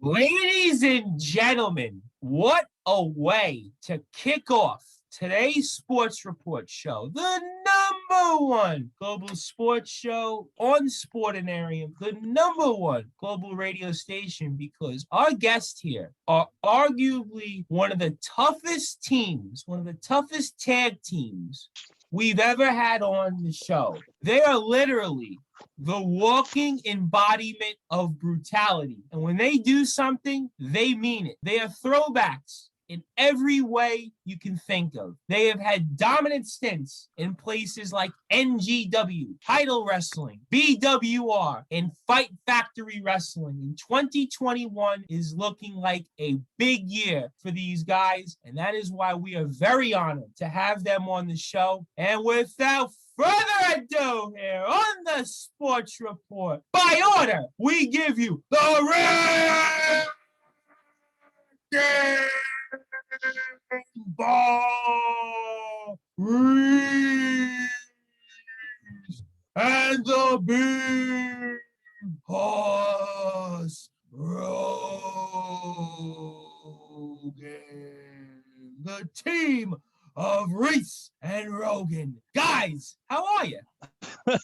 Ladies and gentlemen, what a way to kick off today's sports report show, the number one global sports show on Sportinarium, the number one global radio station, because our guests here are arguably one of the toughest teams, one of the toughest tag teams we've ever had on the show. They are literally the walking embodiment of brutality. And when they do something, they mean it. They are throwbacks in every way you can think of. They have had dominant stints in places like NGW, Title Wrestling, BWR, and Fight Factory Wrestling. And 2021 is looking like a big year for these guys, and that is why we are very honored to have them on the show. And without further ado, here on the Sports Report, by order, we give you the Ball Reece and the Big Horse Rogan, the team of Reece and Rogan. Guys, how are you?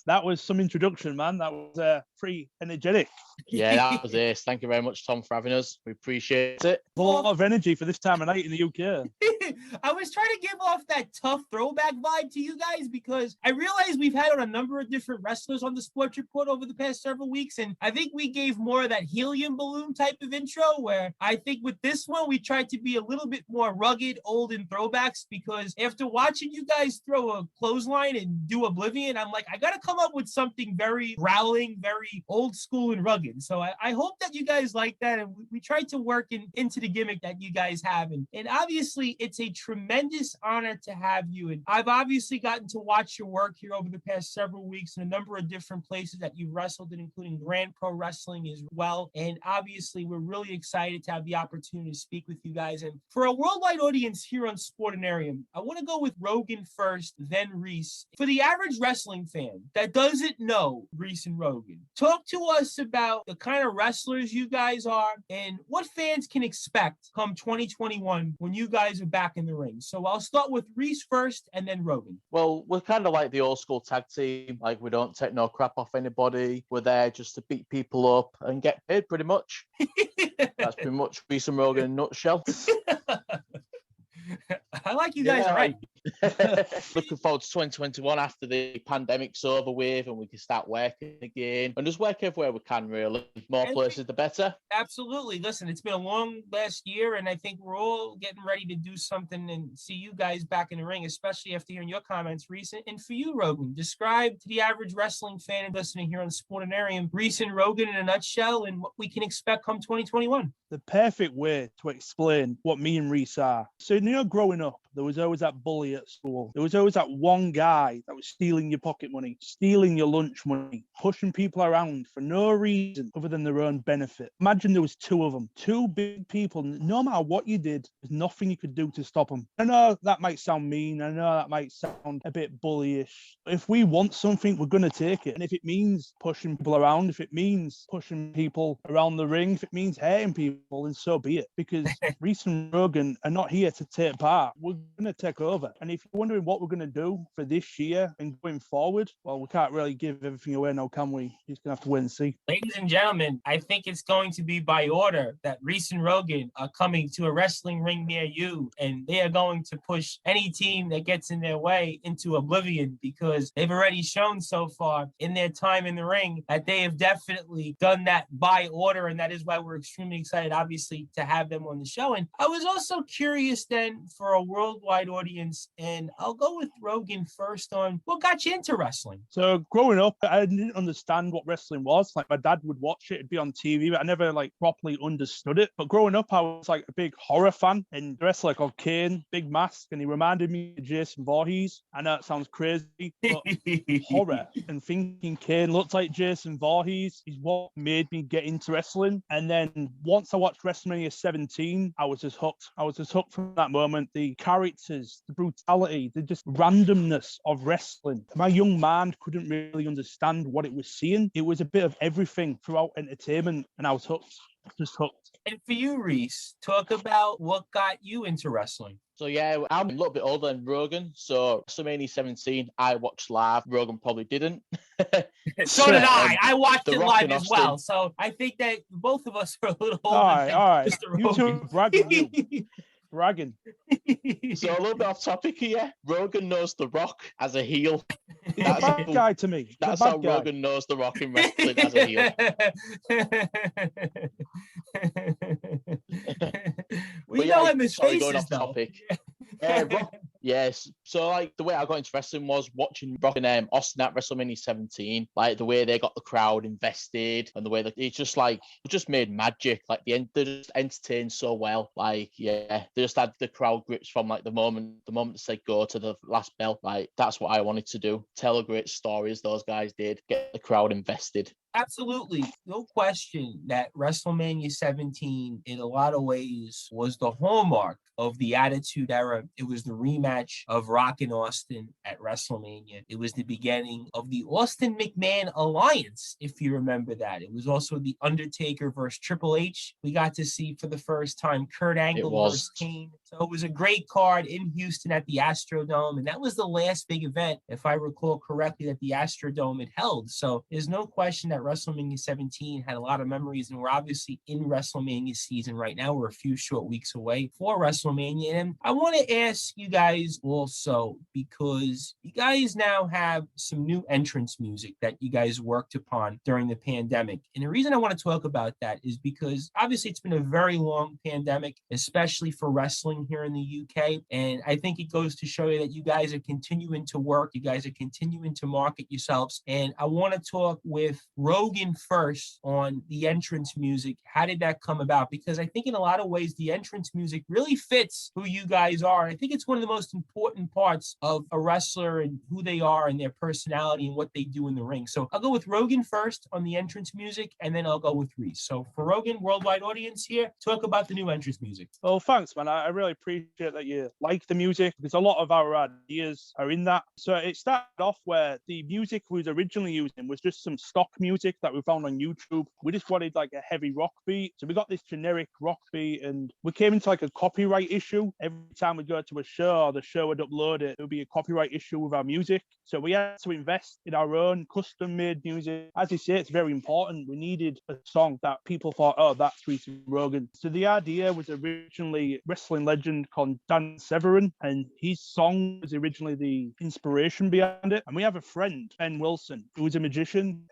That was some introduction, man. That was pretty energetic. Yeah, that was it. Thank you very much, Tom, for having us. We appreciate it. A lot of energy for this time of night in the UK. I was trying to give off that tough throwback vibe to you guys because I realized we've had on a number of different wrestlers on the Sports Report over the past several weeks, and I think we gave more of that helium balloon type of intro, where I think with this one, we tried to be a little bit more rugged, old, and throwbacks, because after watching you guys throw a clothesline and do Oblivion, I'm like, I got to come up with something very growling, very old school and rugged. So I hope that you guys like that, and we tried to work into the gimmick that you guys have. And obviously, it's a tremendous honor to have you. And I've obviously gotten to watch your work here over the past several weeks in a number of different places that you've wrestled in, including Grand Pro Wrestling as well. And obviously, we're really excited to have the opportunity to speak with you guys. And for a worldwide audience here on Sportinarium, I want to go with Rogan first, then Reece. For the average wrestling fan that doesn't know Reece and Rogan, talk to us about the kind of wrestlers you guys are and what fans can expect come 2021 when you guys are back in the ring. So I'll start with Reece first and then Rogan. Well, we're kind of like the old school tag team. Like, we don't take no crap off anybody. We're there just to beat people up and get paid, pretty much. That's pretty much Reece and Rogan in a nutshell. I like you guys, right? Looking forward to 2021 after the pandemic's over with and we can start working again and just work everywhere we can, really. More places, the better. Absolutely. Listen, it's been a long last year, and I think we're all getting ready to do something and see you guys back in the ring, especially after hearing your comments, Reece. And for you, Rogan, describe to the average wrestling fan and listening here on Sportinarium, Reece and Rogan in a nutshell and what we can expect come 2021. The perfect way to explain what me and Reece are. So, you know, growing up, there was always that bully at school. There was always that one guy that was stealing your pocket money, stealing your lunch money, pushing people around for no reason other than their own benefit. Imagine there was two of them, two big people. No matter what you did, there's nothing you could do to stop them. I know that might sound mean. I know that might sound a bit bullyish. If we want something, we're going to take it. And if it means pushing people around, if it means pushing people around the ring, if it means hurting people, then so be it. Because Reece and Rogan are not here to take part. We're going to take over. And if you're wondering what we're going to do for this year and going forward, well, we can't really give everything away now, can we? You're just going to have to wait and see. Ladies and gentlemen, I think it's going to be by order that Reece and Rogan are coming to a wrestling ring near you, and they are going to push any team that gets in their way into oblivion, because they've already shown so far in their time in the ring that they have definitely done that by order, and that is why we're extremely excited, obviously, to have them on the show. And I was also curious then for a worldwide audience, and I'll go with Rogan first on what got you into wrestling. So growing up, I didn't understand what wrestling was. Like, my dad would watch it, it'd be on TV, but I never properly understood it. But growing up, I was a big horror fan, and the wrestler called Kane, big mask, and he reminded me of Jason Voorhees. I know it sounds crazy, but horror and thinking Kane looked like Jason Voorhees is what made me get into wrestling. And then once I watched WrestleMania 17, I was just hooked. I was just hooked from that moment. The characters, the brutality, the just randomness of wrestling. My young mind couldn't really understand what it was seeing. It was a bit of everything throughout entertainment, and I was hooked. Just hooked. And for you, Reece, talk about what got you into wrestling. So yeah, I'm a little bit older than Rogan. So WrestleMania 17, I watched live. Rogan probably didn't. So did I. I watched The it Rock live and as Austin. well. So I think that both of us are a little older All right, than all right. Mr. You two Rogan. are bragging, you. Bragging. So a little bit off topic here. Rogan knows The Rock as a heel. He's a bad guy to me. He's That's a bad how guy. Rogan knows The Rock in wrestling as a heel. We know him as sorry, faces, going off though. topic. Rock, yes. So like the way I got into wrestling was watching Rock and Austin at WrestleMania 17. Like the way they got the crowd invested and the way that it's just like it just made magic. Like they just entertained so well. Like yeah, they just had the crowd grips from like the moment they said go to the last bell. Like that's what I wanted to do. Tell a great story as those guys did. Get the crowd invested. Absolutely. No question that WrestleMania 17, in a lot of ways, was the hallmark of the Attitude Era. It was the rematch of Rock and Austin at WrestleMania. It was the beginning of the Austin McMahon alliance, if you remember that. It was also the Undertaker versus Triple H. We got to see for the first time Kurt Angle versus Kane. So it was a great card in Houston at the Astrodome. And that was the last big event, if I recall correctly, that the Astrodome had held. So there's no question that WrestleMania 17 had a lot of memories, and we're obviously in WrestleMania season right now. We're a few short weeks away for WrestleMania, and I want to ask you guys also, because you guys now have some new entrance music that you guys worked upon during the pandemic. And the reason I want to talk about that is because obviously it's been a very long pandemic, especially for wrestling here in the UK. And I think it goes to show you that you guys are continuing to work, you guys are continuing to market yourselves. And I want to talk with Rogan first on the entrance music. How did that come about? Because I think in a lot of ways, the entrance music really fits who you guys are. And I think it's one of the most important parts of a wrestler and who they are and their personality and what they do in the ring. So I'll go with Rogan first on the entrance music, and then I'll go with Reece. So for Rogan, worldwide audience here, talk about the new entrance music. Well, thanks, man. I really appreciate that you like the music because a lot of our ideas are in that. So it started off where the music we was originally using was just some stock music that we found on YouTube. We just wanted like a heavy rock beat. So we got this generic rock beat and we came into like a copyright issue. Every time we go to a show or the show would upload it, it would be a copyright issue with our music. So we had to invest in our own custom made music. As you say, it's very important. We needed a song that people thought, oh, that's Reece and Rogan. So the idea was originally wrestling legend called Dan Severn, and his song was originally the inspiration behind it. And we have a friend, Ben Wilson, who is a magician.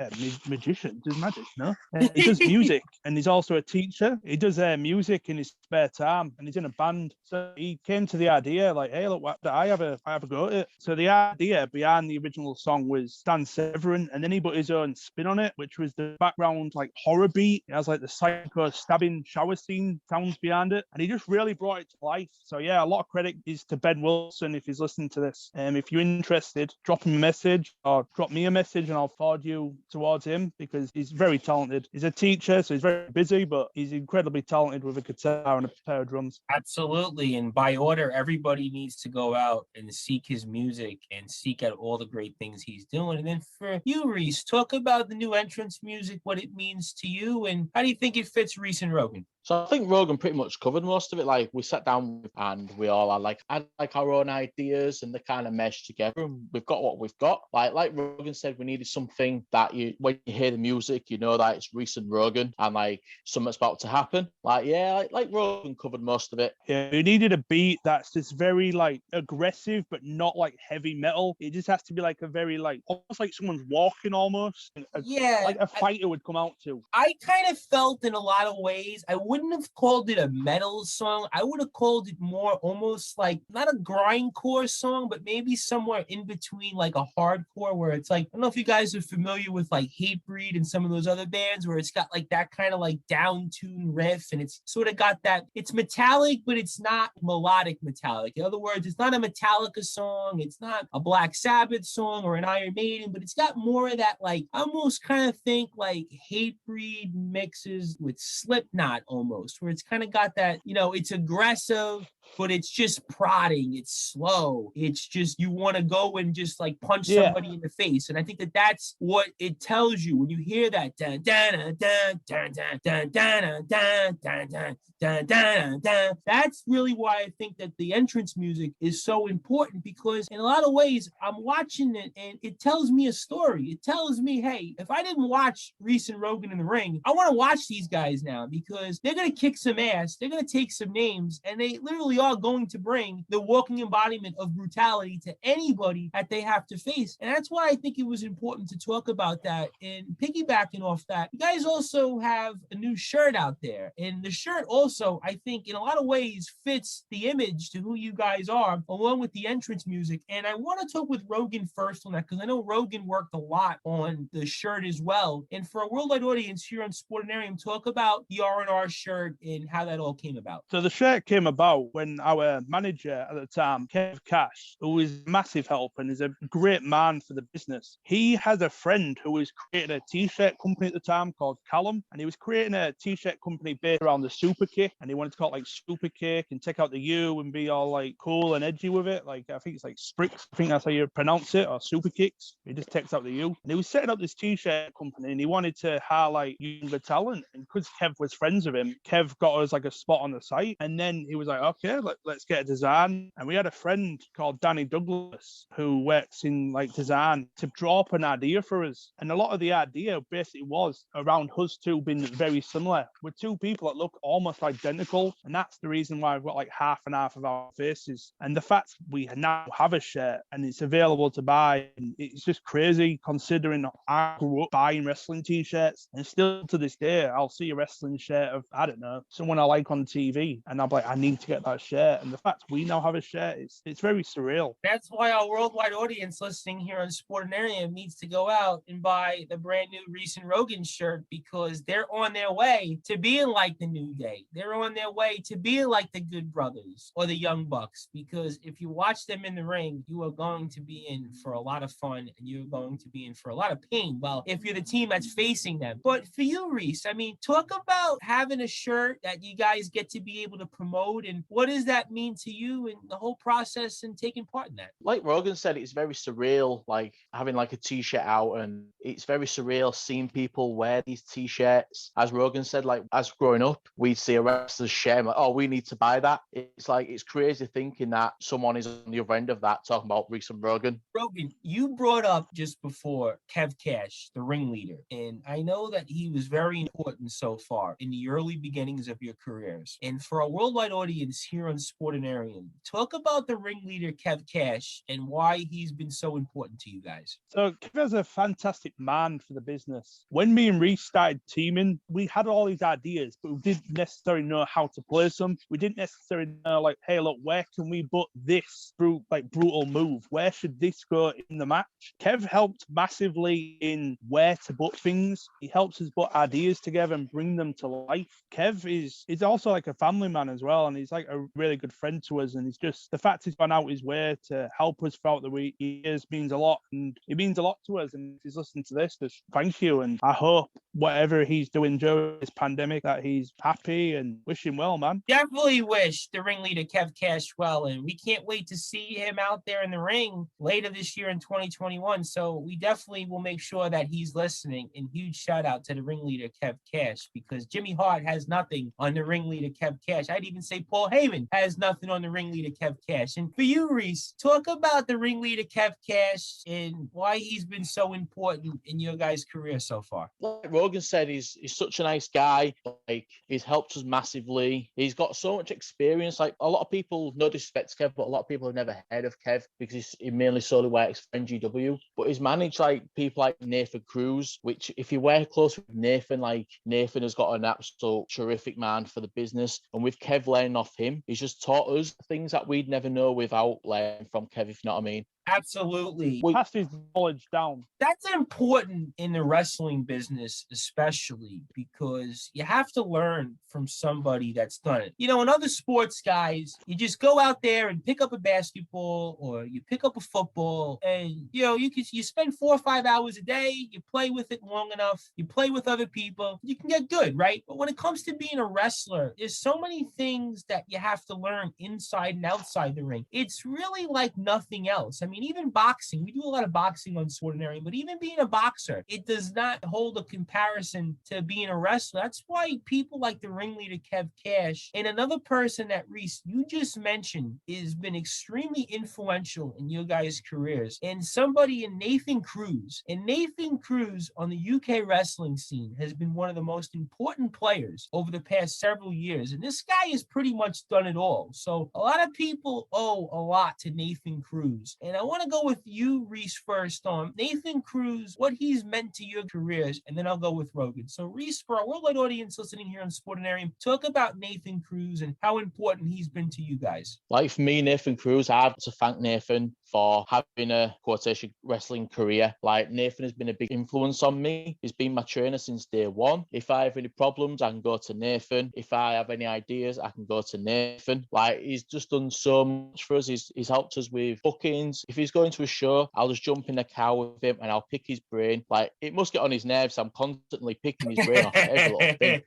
Magician? Does magic, no? He does music, and he's also a teacher. He does music in his spare time, and he's in a band. So he came to the idea, like, hey, look, I have a go at it. So the idea behind the original song was Dan Severn, and then he put his own spin on it, which was the background, like, horror beat. It has, like, the psycho stabbing shower scene sounds behind it, and he just really brought it to life. So, yeah, a lot of credit is to Ben Wilson if he's listening to this. If you're interested, drop him a message or drop me a message, and I'll forward you towards him because he's very talented. He's a teacher, so he's very busy, but he's incredibly talented with a guitar and a pair of drums. Absolutely. And by order, everybody needs to go out and seek his music and seek out all the great things he's doing. And then for you, Reece, talk about the new entrance music, what it means to you, and how do you think it fits Reece and Rogan? So I think Rogan pretty much covered most of it. Like we sat down and we all had our own ideas and they kind of meshed together. And we've got what we've got. Like Rogan said, we needed something that when you hear the music, you know that it's Reece and Rogan and like something's about to happen. Like Rogan covered most of it. Yeah, we needed a beat that's just very like aggressive, but not like heavy metal. It just has to be like a very like almost like someone's walking almost. Like a fighter would come out to. I kind of felt in a lot of ways, I wouldn't have called it a metal song. I would have called it more almost like not a grindcore song, but maybe somewhere in between like a hardcore where it's like, I don't know if you guys are familiar with like Hatebreed and some of those other bands where it's got like that kind of like down tune riff and it's sort of got that, it's metallic, but it's not melodic metallic. In other words, it's not a Metallica song. It's not a Black Sabbath song or an Iron Maiden, but it's got more of that like, I almost kind of think like Hatebreed mixes with Slipknot almost, where it's kind of got that, it's aggressive, but it's just prodding. It's slow. It's just you want to go and just like punch Yeah. somebody in the face. And I think that that's what it tells you when you hear that. Dun, dun, dun, dun, dun, dun, dun, dun, dun, dun, dun, dun, dun. That's really why I think that the entrance music is so important, because in a lot of ways I'm watching it and it tells me a story. It tells me, hey, if I didn't watch Reece and Rogan in the ring, I want to watch these guys now, because they're going to kick some ass. They're going to take some names, and they literally are going to bring the walking embodiment of brutality to anybody that they have to face. And that's why I think it was important to talk about that. And piggybacking off that, you guys also have a new shirt out there. And the shirt also, I think, in a lot of ways fits the image to who you guys are, along with the entrance music. And I want to talk with Rogan first on that, because I know Rogan worked a lot on the shirt as well. And for a worldwide audience here on Sportinarium, talk about the R&R shirt and how that all came about. So the shirt came about when our manager at the time, Kev Cash, who is massive help and is a great man for the business, he had a friend who was creating a t-shirt company at the time called Callum, and he was creating a t-shirt company based around the super kick, and he wanted to call it like super kick and take out the U and be all like cool and edgy with it. Like, I think it's like Spricks, I think that's how you pronounce it, or super kicks. He just takes out the U. And he was setting up this t-shirt company, and he wanted to highlight younger talent. And because Kev was friends with him, Kev got us like a spot on the site. And then he was like, okay, let's get a design. And we had a friend called Danny Douglas who works in like design to draw up an idea for us. And a lot of the idea basically was around us two being very similar. We're two people that look almost identical. And that's the reason why I've got like half and half of our faces. And the fact we now have a shirt and it's available to buy, and it's just crazy considering I grew up buying wrestling t-shirts, and still to this day I'll see a wrestling shirt of, I don't know, someone I like on TV, and I'm like, I need to get that shirt. And the fact we now have a shirt, it's very surreal. That's why our worldwide audience listening here on Sportinarium needs to go out and buy the brand new Reece and Rogan shirt, because they're on their way to being like the New Day. They're on their way to being like the Good Brothers or the Young Bucks, because if you watch them in the ring, you are going to be in for a lot of fun, and you're going to be in for a lot of pain. Well, if you're the team that's facing them. But for you, Reece, I mean, talk about having a shirt that you guys get to be able to promote, and what does that mean to you and the whole process and taking part in that? Like Rogan said, it's very surreal, like having like a t-shirt out, and it's very surreal seeing people wear these t-shirts. As Rogan said, like as growing up, we'd see a wrestler's shirt, like, oh, we need to buy that. It's like, it's crazy thinking that someone is on the other end of that talking about Reece and Rogan. Rogan, you brought up just before Kev Cash, the ringleader, and I know that he was very important so far in the early beginnings of your careers. And for a worldwide audience here on Sportinarium, talk about the ringleader Kev Cash and why he's been so important to you guys. So Kev is a fantastic man for the business. When me and Reece started teaming, we had all these ideas, but we didn't necessarily know how to place them. We didn't necessarily know, like, hey, look, where can we put this brutal move? Where should this go in the match? Kev helped massively in where to put things. He helps us put ideas together and bring them to life. Kev is also like a family man as well, and he's like a really good friend to us. And he's just, the fact he's gone out his way to help us throughout the week years means a lot, and it means a lot to us. And if he's listening to this, just thank you. And I hope whatever he's doing during this pandemic that he's happy, and wish him well, man. Definitely wish the ringleader Kev Cash well, and we can't wait to see him out there in the ring later this year in 2021. So we definitely will make sure that he's listening. And huge shout out to the ringleader Kev Cash, because Jimmy Hart has nothing on the ringleader Kev Cash. I'd even say Paul Heyman has nothing on the ringleader Kev Cash. And for you, Reece, talk about the ringleader Kev Cash and why he's been so important in your guys' career so far. Like Rogan said, he's such a nice guy. Like, he's helped us massively. He's got so much experience. Like, a lot of people, no disrespect to Kev, but a lot of people have never heard of Kev because he mainly solely works for NGW. But he's managed like people like Nathan Cruz, which if you work close with Nathan, like Nathan has got an absolute terrific man for the business. And with Kev learning off him, he's just taught us things that we'd never know without learning from Kev, if you know what I mean. Absolutely. Pass his knowledge down. That's important in the wrestling business, especially because you have to learn from somebody that's done it. In other sports, guys, you just go out there and pick up a basketball or you pick up a football, and you spend 4 or 5 hours a day, you play with it long enough, you play with other people, you can get good, right? But when it comes to being a wrestler, there's so many things that you have to learn inside and outside the ring. It's really like nothing else. I mean, even boxing, we do a lot of boxing on Swordinarium, but even being a boxer, it does not hold a comparison to being a wrestler. That's why people like the ringleader Kev Cash and another person that Reece, you just mentioned, has been extremely influential in your guys' careers. And somebody in Nathan Cruz. And Nathan Cruz on the UK wrestling scene has been one of the most important players over the past several years. And this guy has pretty much done it all. So a lot of people owe a lot to Nathan Cruz. And I want to go with you, Reece, first on Nathan Cruz, what he's meant to your careers, and then I'll go with Rogan. So Reece, for our worldwide audience listening here on Sportinarium, talk about Nathan Cruz and how important he's been to you guys. Like for me, Nathan Cruz, I have to thank Nathan for having a quotation wrestling career. Like Nathan has been a big influence on me. He's been my trainer since day one. If I have any problems, I can go to Nathan. If I have any ideas, I can go to Nathan. Like he's just done so much for us. He's helped us with bookings. If he's going to a show, I'll just jump in the car with him and I'll pick his brain. Like it must get on his nerves. I'm constantly picking his brain off every little thing.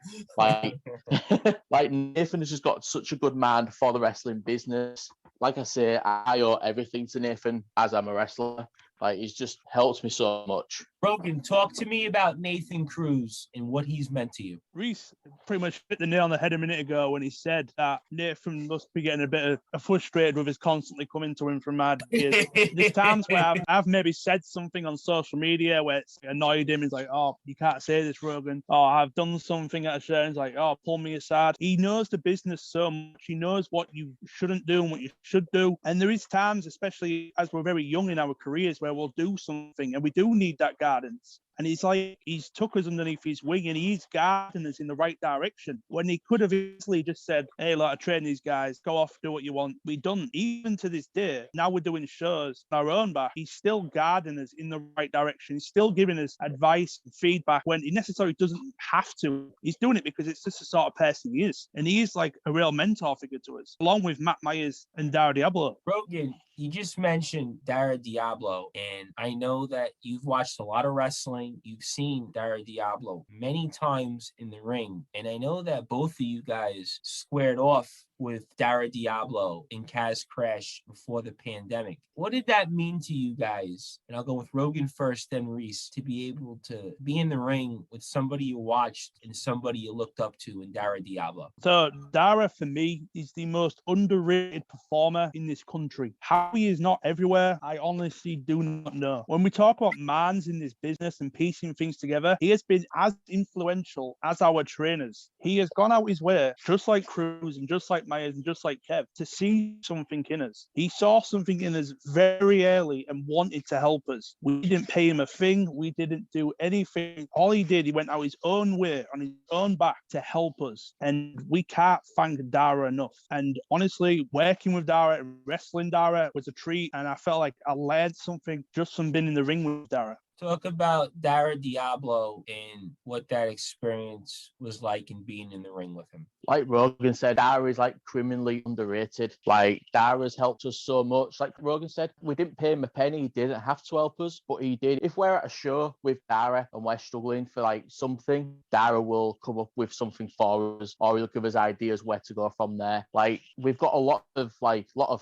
Like Nathan has just got such a good mind for the wrestling business. Like I say, I owe everything to Nathan as I'm a wrestler. Like he's just helped me so much. Rogan, talk to me about Nathan Cruz and what he's meant to you. Reece pretty much hit the nail on the head a minute ago when he said that Nathan must be getting a bit of frustrated with us constantly coming to him from mad ideas. There's times where I've maybe said something on social media where it's annoyed him. He's like, oh, you can't say this, Rogan. Oh, I've done something at a show. He's like, oh, pull me aside. He knows the business so much. He knows what you shouldn't do and what you should do. And there is times, especially as we're very young in our careers, where we'll do something and we do need that guidance. And it's like he's took us underneath his wing and he's guiding us in the right direction when he could have easily just said, hey, like, I train these guys, go off, do what you want. We don't. Even to this day, now we're doing shows on our own back, he's still guiding us in the right direction. He's still giving us advice and feedback when he necessarily doesn't have to. He's doing it because it's just the sort of person he is. And he is like a real mentor figure to us, along with Matt Myers and Dara Diablo. Rogan, you just mentioned Dara Diablo, and I know that you've watched a lot of wrestling. You've seen Dara Diablo many times in the ring, and I know that both of you guys squared off with Dara Diablo in Kaz Crash before the pandemic. What did that mean to you guys? And I'll go with Rogan first, then Reece, to be able to be in the ring with somebody you watched and somebody you looked up to in Dara Diablo. So Dara, for me, is the most underrated performer in this country. How he is not everywhere, I honestly do not know. When we talk about mans in this business and piecing things together, he has been as influential as our trainers. He has gone out his way, just like Cruz and just like Myers and just like Kev, to see something in us. He saw something in us very early and wanted to help us. We didn't pay him a thing. We didn't do anything. All he did, he went out his own way, on his own back to help us. And we can't thank Dara enough. And honestly, working with Dara and wrestling Dara was a treat. And I felt like I learned something just from being in the ring with Dara. Talk about Dara Diablo and what that experience was like in being in the ring with him. Like Rogan said, Dara is like criminally underrated. Like Dara's helped us so much. Like Rogan said, we didn't pay him a penny. He didn't have to help us, but he did. If we're at a show with Dara and we're struggling for like something, Dara will come up with something for us, or he'll give us ideas where to go from there. Like we've got a lot of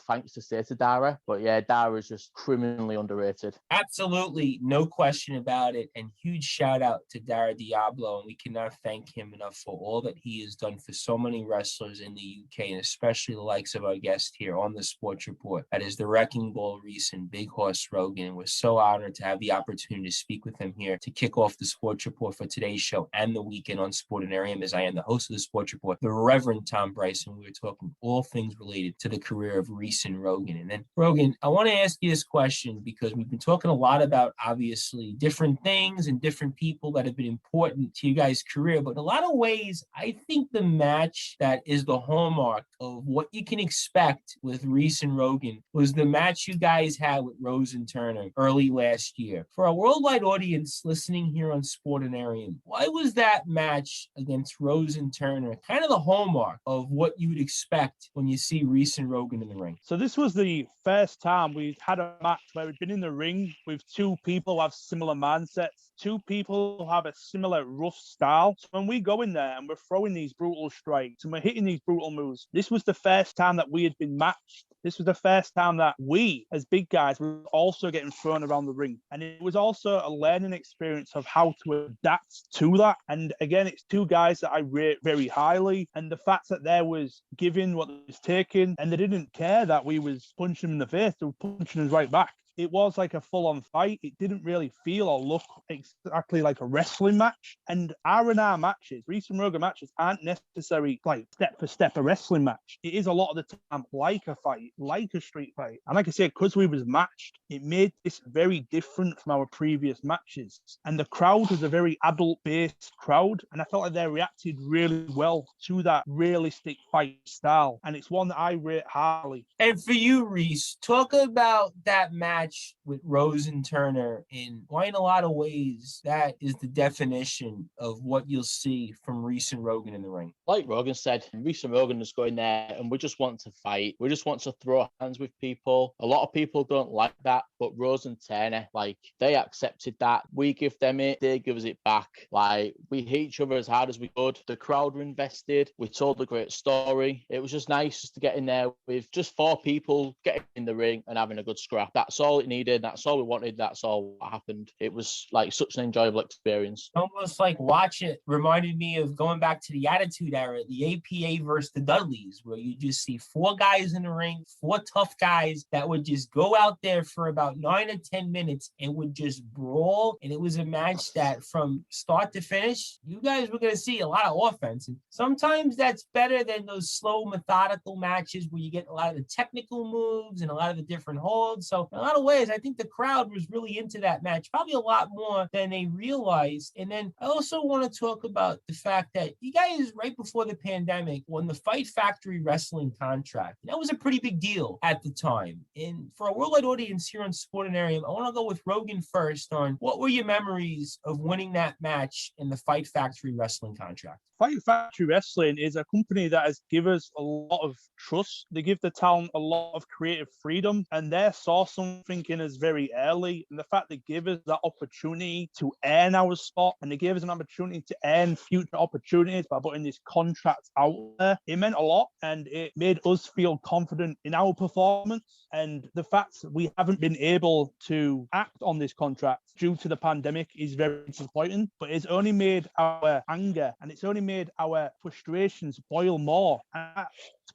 thanks to say to Dara, but yeah, Dara is just criminally underrated. Absolutely, no question about it. And huge shout out to Dara Diablo. And we cannot thank him enough for all that he has done for so many wrestlers in the UK, and especially the likes of our guest here on the Sports Report. That is the Wrecking Ball Reece and Big Horse Rogan. We're so honored to have the opportunity to speak with him here to kick off the Sports Report for today's show and the weekend on Sportinarium, as I am the host of the Sports Report, the Reverend Tom Bryson. We were talking all things related to the career of Reece and Rogan. And then, Rogan, I want to ask you this question because we've been talking a lot about, obviously, different things and different people that have been important to you guys' career. But in a lot of ways, I think the match that is the hallmark of what you can expect with Reece and Rogan was the match you guys had with Rose and Turner early last year. For a worldwide audience listening here on Sportinarium, why was that match against Rose and Turner kind of the hallmark of what you would expect when you see Reece and Rogan in the ring? So this was the first time we've had a match where we've been in the ring with two people who have similar mindsets, two people who have a similar rough style. So when we go in there and we're throwing these brutal strikes and we're hitting these brutal moves, this was the first time that we had been matched. This was the first time that we, as big guys, were also getting thrown around the ring. And it was also a learning experience of how to adapt to that. And again, it's two guys that I rate very highly. And the fact that there was giving what was taken, and they didn't care that we was punching them in the face, they were punching us right back. It was like a full-on fight. It didn't really feel or look exactly like a wrestling match. And our matches, Reece and Rogan matches, aren't necessarily like step-for-step a wrestling match. It is a lot of the time like a fight, like a street fight. And like I said, because we was matched, it made this very different from our previous matches. And the crowd was a very adult-based crowd. And I felt like they reacted really well to that realistic fight style. And it's one that I rate highly. And for you, Reece, talk about that match with Rose and Turner in quite a lot of ways. That is the definition of what you'll see from Reece and Rogan in the ring. Like Rogan said, Reece and Rogan is going there and we just want to fight. We just want to throw hands with people. A lot of people don't like that, but Rose and Turner, like, they accepted that. We give them it, they give us it back. Like, we hit each other as hard as we could. The crowd were invested. We told a great story. It was just nice just to get in there with just four people, getting in the ring and having a good scrap. That's all it needed. That's all we wanted. That's all what happened. It was like such an enjoyable experience. Almost like Watch It reminded me of going back to the Attitude Era, the APA versus the Dudleys, where you just see four guys in the ring, four tough guys that would just go out there for about 9 or 10 minutes and would just brawl. And it was a match that from start to finish, you guys were going to see a lot of offense. And sometimes that's better than those slow, methodical matches where you get a lot of the technical moves and a lot of the different holds. So in a lot of ways, I think the crowd was really into that match, probably a lot more than they realized. And then I also want to talk about the fact that you guys, right before the pandemic, won the Fight Factory wrestling contract. That was a pretty big deal at the time. And for a worldwide audience here on Sportinarium, I want to go with Rogan first on what were your memories of winning that match in the Fight Factory wrestling contract? Fight Factory Wrestling is a company that has given us a lot of trust. They give the talent a lot of creative freedom, and they saw something in us very early. And the fact they give us that opportunity to earn our spot, and they gave us an opportunity to earn future opportunities by putting this contract out there, it meant a lot, and it made us feel confident in our performance. And the fact that we haven't been able to act on this contract due to the pandemic is very disappointing, but it's only made our anger and it's only made our frustrations boil more. And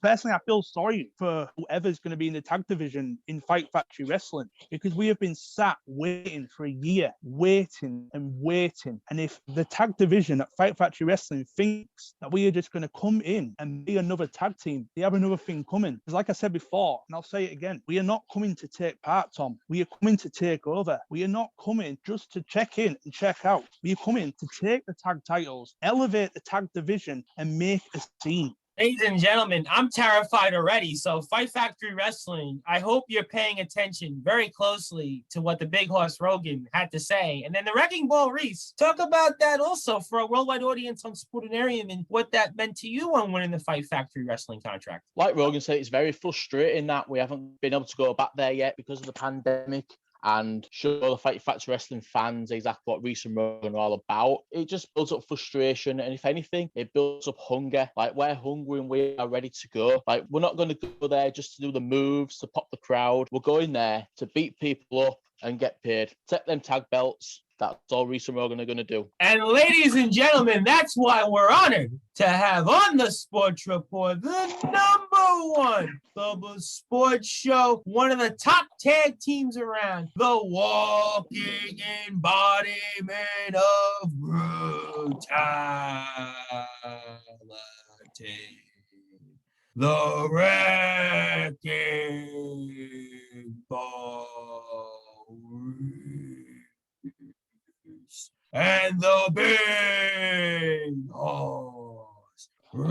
personally, I feel sorry for whoever's going to be in the tag division in Fight Factory Wrestling, because we have been sat waiting for a year, waiting and waiting. And if the tag division at Fight Factory Wrestling thinks that we are just going to come in and be another tag team, they have another thing coming. Because like I said before, and I'll say it again, we are not coming to take part, Tom. We are coming to take over. We are not coming just to check in and check out. We are coming to take the tag titles, elevate the tag division, and make a scene. Ladies and gentlemen, I'm terrified already. So Fight Factory Wrestling, I hope you're paying attention very closely to what the Big Horse Rogan had to say. And then the Wrecking Ball Reece, talk about that also for a worldwide audience on Sportinarium and what that meant to you on winning the Fight Factory Wrestling contract. Like Rogan said, it's very frustrating that we haven't been able to go back there yet because of the pandemic and show the Fight Factory Wrestling fans exactly what Reece and Rogan are all about. It just builds up frustration, and if anything, it builds up hunger. Like, we're hungry and we are ready to go. Like, we're not going to go there just to do the moves, to pop the crowd. We're going there to beat people up and get paid. Take them tag belts. That's all Reece and Rogan are going to do. And ladies and gentlemen, that's why we're honored to have on the Sports Report the #1 global sports show, one of the top tag teams around, the walking embodiment of brutality, the Wrecking Ball and the Big Horse The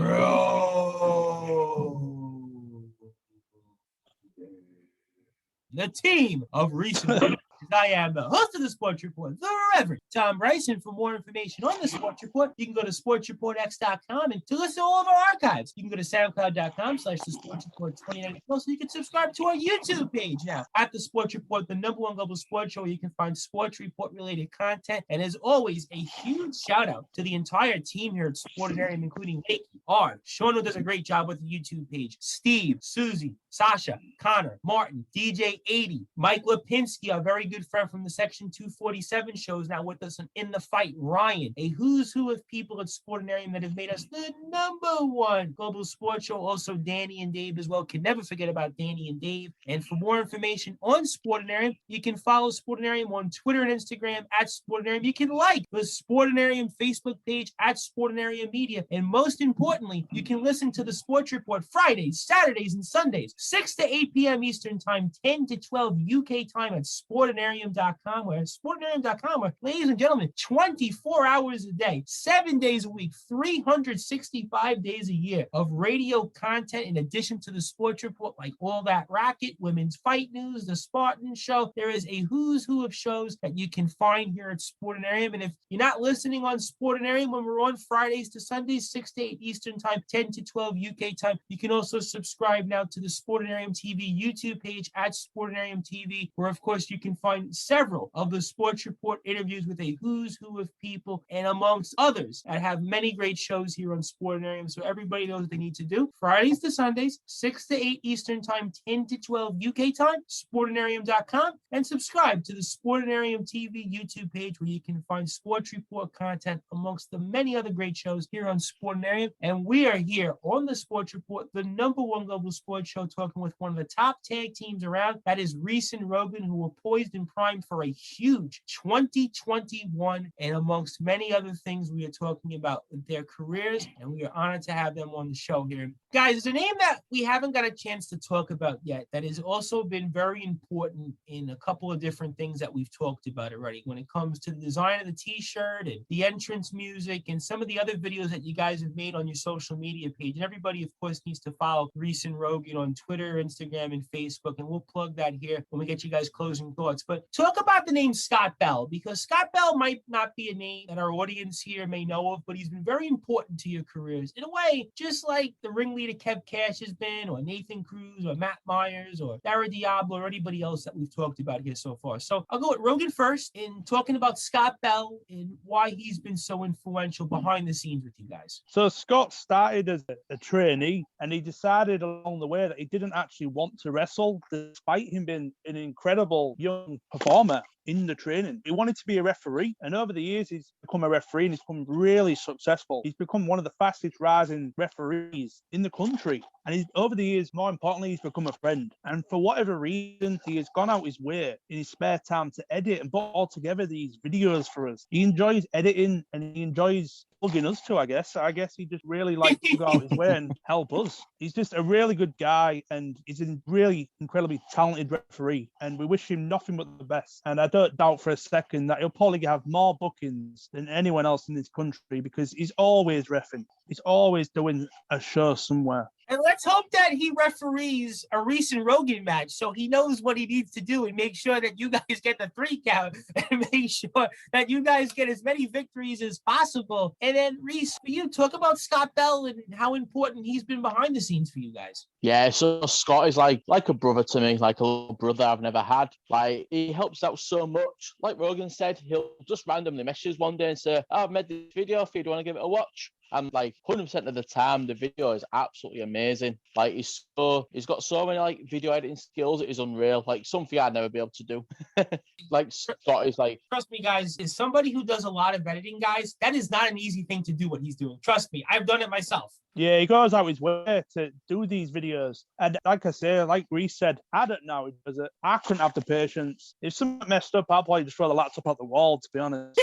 team of Reece And Rogan. I am the host of the Sports Report, the Reverend Tom Bryson. For more information on the Sports Report, you can go to sportsreportx.com, and to listen to all of our archives, you can go to soundcloud.com/the Sports Report 2019. Also, you can subscribe to our YouTube page now at the Sports Report, the #1 global sports show, where you can find sports report related content. And as always, a huge shout out to the entire team here at Sportinarium, including Lakey, R, Sean, who does a great job with the YouTube page, Steve, Susie, Sasha, Connor, Martin, DJ 80, Mike Lipinski, our very good friend from the Section 247 shows, now with us in the fight, Ryan, a who's who of people at Sportinarium that have made us the #1 global sports show. Also, Danny and Dave as well. Can never forget about Danny and Dave. And for more information on Sportinarium, you can follow Sportinarium on Twitter and Instagram at Sportinarium. You can like the Sportinarium Facebook page at Sportinarium Media. And most importantly, you can listen to the Sports Report Fridays, Saturdays, and Sundays, 6 to 8 p.m. Eastern Time, 10 to 12 UK time at Sportinarium.com, where, ladies and gentlemen, 24 hours a day, 7 days a week, 365 days a year of radio content in addition to the Sports Report, like All That Racket, Women's Fight News, The Spartan Show. There is a who's who of shows that you can find here at Sportinarium. And if you're not listening on Sportinarium when we're on Fridays to Sundays, 6 to 8 Eastern Time, 10 to 12 UK time, you can also subscribe now to the Sportinarium TV YouTube page at Sportinarium TV, where, of course, you can find several of the Sports Report interviews with a who's who of people, and amongst others that have many great shows here on Sportinarium. So everybody knows what they need to do. Fridays to Sundays, 6 to 8 Eastern Time, 10 to 12 UK time, Sportinarium.com, and subscribe to the Sportinarium TV YouTube page, where you can find Sports Report content amongst the many other great shows here on Sportinarium. And we are here on the Sports Report, the #1 global sports show, talking with one of the top tag teams around. That is Reece and Rogan, who are poised and primed for a huge 2021. And amongst many other things, we are talking about their careers, and we are honored to have them on the show here. Guys, there's a name that we haven't got a chance to talk about yet that has also been very important in a couple of different things that we've talked about already when it comes to the design of the t-shirt and the entrance music and some of the other videos that you guys have made on your social media page. And everybody, of course, needs to follow Reece and Rogan on Twitter, Instagram, and Facebook, and we'll plug that here when we get you guys closing thoughts. But talk about the name Scott Bell, because Scott Bell might not be a name that our audience here may know of, but he's been very important to your careers in a way, just like the ringleader Kev Cash has been, or Nathan Cruz, or Matt Myers, or Dara Diablo, or anybody else that we've talked about here so far. So I'll go with Rogan first in talking about Scott Bell and why he's been so influential behind the scenes with you guys. So Scott started as a trainee, and he decided along the way that he didn't actually want to wrestle, despite him being an incredible young performer in the training. He wanted to be a referee, and over the years he's become a referee, and he's become really successful. He's become one of the fastest rising referees in the country, and over the years, more importantly, he's become a friend. And for whatever reason, he has gone out his way in his spare time to edit and put all together these videos for us. He enjoys editing, and he enjoys plugging us too, I guess. I guess he just really likes to go out his way and help us. He's just a really good guy, and he's a really incredibly talented referee, and we wish him nothing but the best. And I don't doubt for a second that he'll probably have more bookings than anyone else in this country, because he's always reffing. He's always doing a show somewhere. And let's hope that he referees a Reece and Rogan match so he knows what he needs to do and make sure that you guys get the 3 count and make sure that you guys get as many victories as possible. And then, Reece, you talk about Scott Bell and how important he's been behind the scenes for you guys. Yeah, so Scott is like a brother to me, like a little brother I've never had. Like, he helps out so much. Like Rogan said, he'll just randomly message one day and say, I've made this video for you, do you want to give it a watch? And like 100% of the time, the video is absolutely amazing. Like, he's got so many like video editing skills, it is unreal. Like, something I'd never be able to do. Like, Scott is like, trust me, guys, as somebody who does a lot of editing, guys, that is not an easy thing to do what he's doing. Trust me, I've done it myself. Yeah, he goes out his way to do these videos. And like I say, like Reece said, I don't know how he does it. I couldn't have the patience. If something messed up, I'll probably just throw the laptop out the wall, to be honest.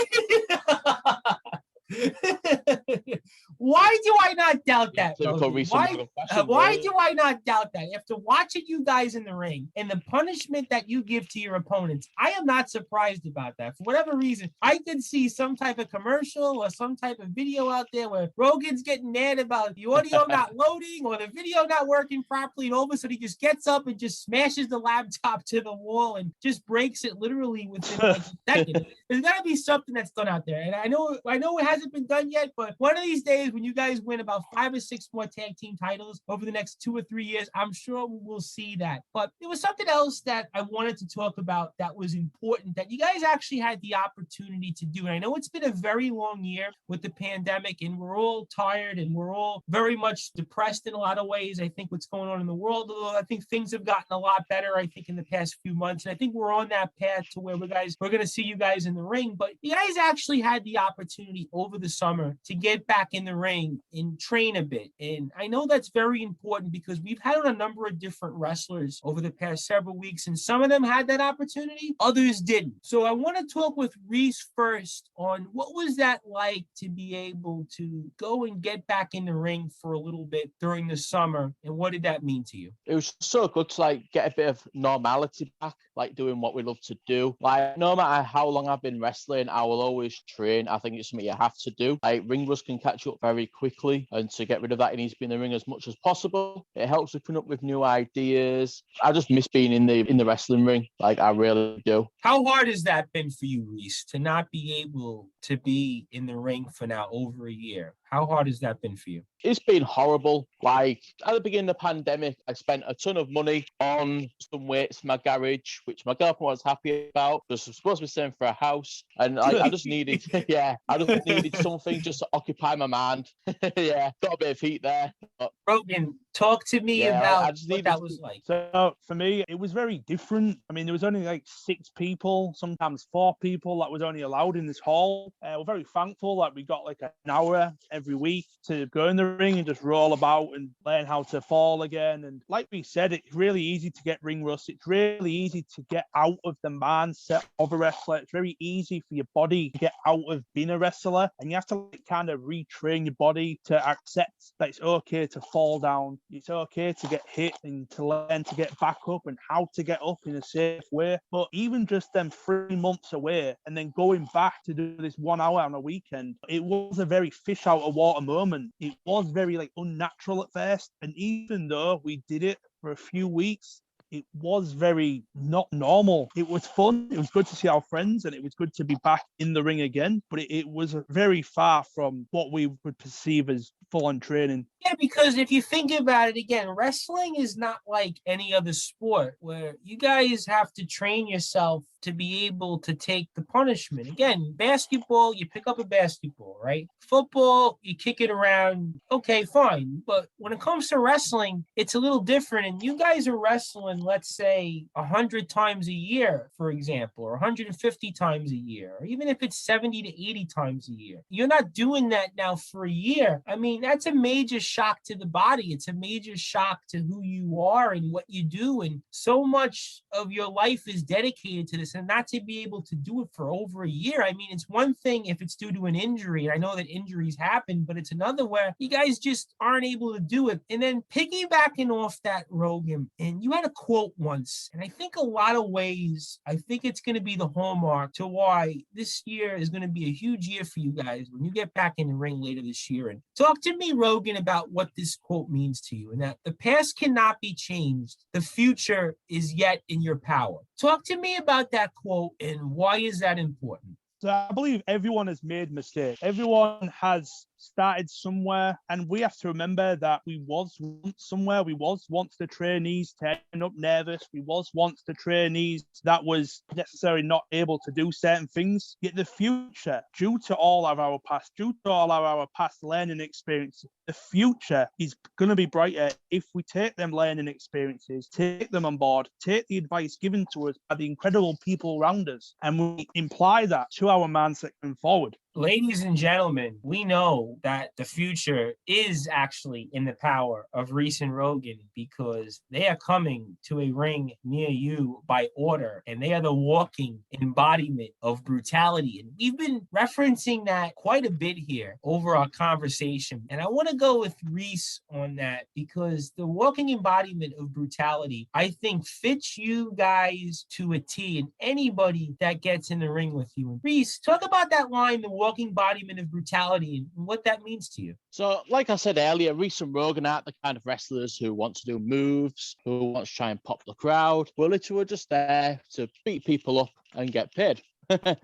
Why do I not doubt that? Typical Rogan? Reece And Rogan fashion, Why really. do I not doubt that? After watching you guys in the ring and the punishment that you give to your opponents, I am not surprised about that. For whatever reason, I can see some type of commercial or some type of video out there where Rogan's getting mad about the audio not loading or the video not working properly, and all of a sudden he just gets up and just smashes the laptop to the wall and just breaks it literally within like a second. There's got to be something that's done out there, and I know it hasn't been done yet, but one of these days when you guys win about 5 or 6 more tag team titles over the next 2 or 3 years, I'm sure we'll see that. But there was something else that I wanted to talk about that was important that you guys actually had the opportunity to do. And I know it's been a very long year with the pandemic, and we're all tired and we're all very much depressed in a lot of ways. I think what's going on in the world, although I think things have gotten a lot better, I think, in the past few months. And I think we're on that path to where we're going to see you guys in the ring. But you guys actually had the opportunity over the summer to get back in the ring and train a bit. And I know that's very important because we've had a number of different wrestlers over the past several weeks, and some of them had that opportunity, others didn't. So I want to talk with Reece first on what was that like to be able to go and get back in the ring for a little bit during the summer, and what did that mean to you? It was so good to like get a bit of normality back, like doing what we love to do. Like no matter how long I've been wrestling, I will always train. I think it's something you have to do. Like ring rust can catch you up very quickly, and to get rid of that, you need to be in the ring as much as possible. It helps with coming up with new ideas. I just miss being in the wrestling ring. Like I really do. How hard has that been for you, Reece, to not be able to be in the ring for now over a year? How hard has that been for you? It's been horrible. Like at the beginning of the pandemic, I spent a ton of money on some weights in my garage, which my girlfriend was happy about because I was supposed to be staying for a house. And I just needed, I just needed something just to occupy my mind. Yeah, got a bit of heat there. But Rogan, talk to me about what that was like. So for me, it was very different. I mean, there was only like 6 people, sometimes 4 people that was only allowed in this hall. We're very thankful that we got like an hour every week to go in the ring and just roll about and learn how to fall again. And like we said, it's really easy to get ring rust. It's really easy to get out of the mindset of a wrestler. It's very easy for your body to get out of being a wrestler, and you have to like, kind of retrain your body to accept that it's okay to fall down. It's okay to get hit and to learn to get back up and how to get up in a safe way. But even just them 3 months away and then going back to do this 1 hour on a weekend, it was a very fish out of water moment. It was very like unnatural at first. And even though we did it for a few weeks, it was very not normal. It was fun. It was good to see our friends, and it was good to be back in the ring again. But it was very far from what we would perceive as full-on training. Yeah, because if you think about it again, wrestling is not like any other sport where you guys have to train yourself to be able to take the punishment. Again, basketball, you pick up a basketball, right? Football, you kick it around. Okay, fine. But when it comes to wrestling, it's a little different. And you guys are wrestling, let's say, 100 times a year, for example, or 150 times a year, or even if it's 70 to 80 times a year. You're not doing that now for a year. I mean, that's a major shock to the body. It's a major shock to who you are and what you do. And so much of your life is dedicated to this, and not to be able to do it for over a year. I mean, it's one thing if it's due to an injury. I know that injuries happen, but it's another where you guys just aren't able to do it. And then piggybacking off that, Rogan, and you had a quote once, and I think a lot of ways, I think it's going to be the hallmark to why this year is going to be a huge year for you guys when you get back in the ring later this year. And talk to me, Rogan, about what this quote means to you, and that the past cannot be changed. The future is yet in your power. Talk to me about that quote and why is that important? So I believe everyone has made mistakes. Everyone has started somewhere, and we have to remember that we was once somewhere. We was once the trainees turning up nervous. We was once the trainees that was necessarily not able to do certain things. Yet the future, due to all of our past, due to all of our past learning experiences, the future is going to be brighter if we take them learning experiences, take them on board, take the advice given to us by the incredible people around us, and we imply that to our mindset going forward. Ladies and gentlemen, we know that the future is actually in the power of Reece and Rogan because they are coming to a ring near you by order, and they are the walking embodiment of brutality. And we've been referencing that quite a bit here over our conversation. And I want to go with Reece on that because the walking embodiment of brutality, I think, fits you guys to a T, and anybody that gets in the ring with you. And Reece, talk about that line, the walking embodiment of brutality, and what that means to you. So, like I said earlier, Reece and Rogan aren't the kind of wrestlers who want to do moves, who want to try and pop the crowd. We're literally just there to beat people up and get paid. Like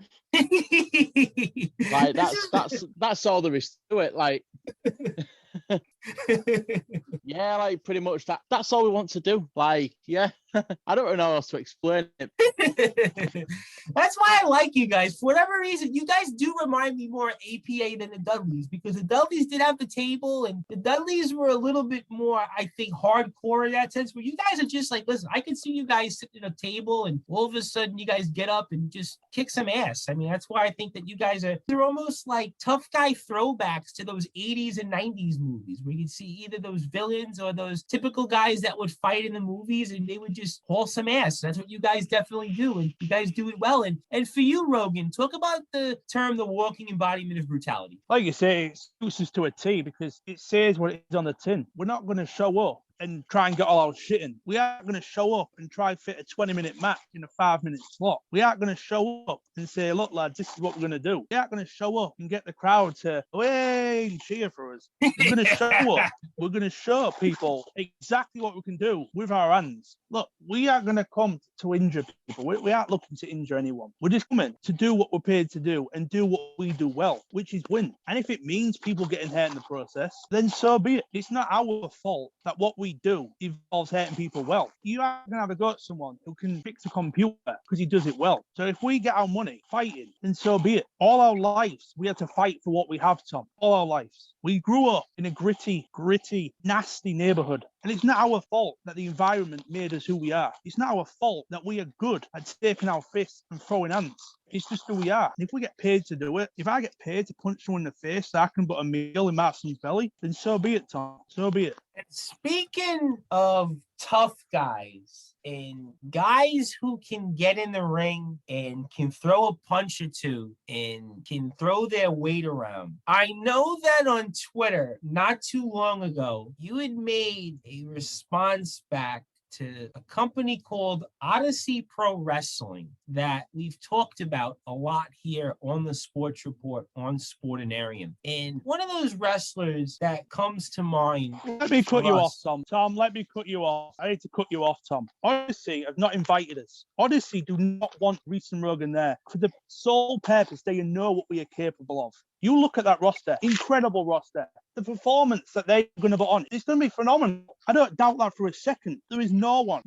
that's all there is to it. Like yeah, like pretty much that's all we want to do. Like, yeah. I don't really know how else to explain it. That's why I like you guys. For whatever reason, you guys do remind me more APA than the Dudleys, because the Dudleys did have the table, and the Dudleys were a little bit more, I think, hardcore in that sense, where you guys are just like, listen, I can see you guys sitting at a table and all of a sudden you guys get up and just kick some ass. I mean, that's why I think that you guys they're almost like tough guy throwbacks to those 80s and 90s movies where you'd see either those villains or those typical guys that would fight in the movies, and they would just haul some ass. That's what you guys definitely do, and you guys do it well. And for you, Rogan, talk about the term, the walking embodiment of brutality. Like you say, it suits us to a T because it says what it is on the tin. We're not going to show up and try and get all our shit in. We aren't going to show up and try and fit a 20-minute match in a 5-minute slot. We aren't going to show up and say, look, lads, this is what we're going to do. We aren't going to show up and get the crowd to, hey, and cheer for us. We're going to show up. We're going to show people exactly what we can do with our hands. Look, we aren't going to come to injure people. We aren't looking to injure anyone. We're just coming to do what we're paid to do and do what we do well, which is win. And if it means people getting hurt in the process, then so be it. It's not our fault that what we do involves hurting people well. You are going to have a go at someone who can fix a computer because he does it well. So if we get our money fighting, then so be it. All our lives, we had to fight for what we have, Tom. All our lives. We grew up in a gritty, nasty neighborhood. And it's not our fault that the environment made us who we are. It's not our fault that we are good at taking our fists and throwing hands. It's just who we are. And if we get paid to do it, if I get paid to punch someone in the face so I can put a meal in my son's belly, then so be it, Tom. So be it. And speaking of tough guys and guys who can get in the ring and can throw a punch or two and can throw their weight around, I know that on Twitter, not too long ago, you had made a response back to a company called Odyssey Pro Wrestling that we've talked about a lot here on the Sports Report on Sportinarium. And one of those wrestlers that comes to mind. Let me cut you off, Tom. Tom, let me cut you off. I hate to cut you off, Tom. Odyssey have not invited us. Odyssey do not want Reece and Rogan there for the sole purpose they know what we are capable of. You look at that roster, incredible roster. The performance that they're going to put on, it's going to be phenomenal. I don't doubt that for a second. There is no one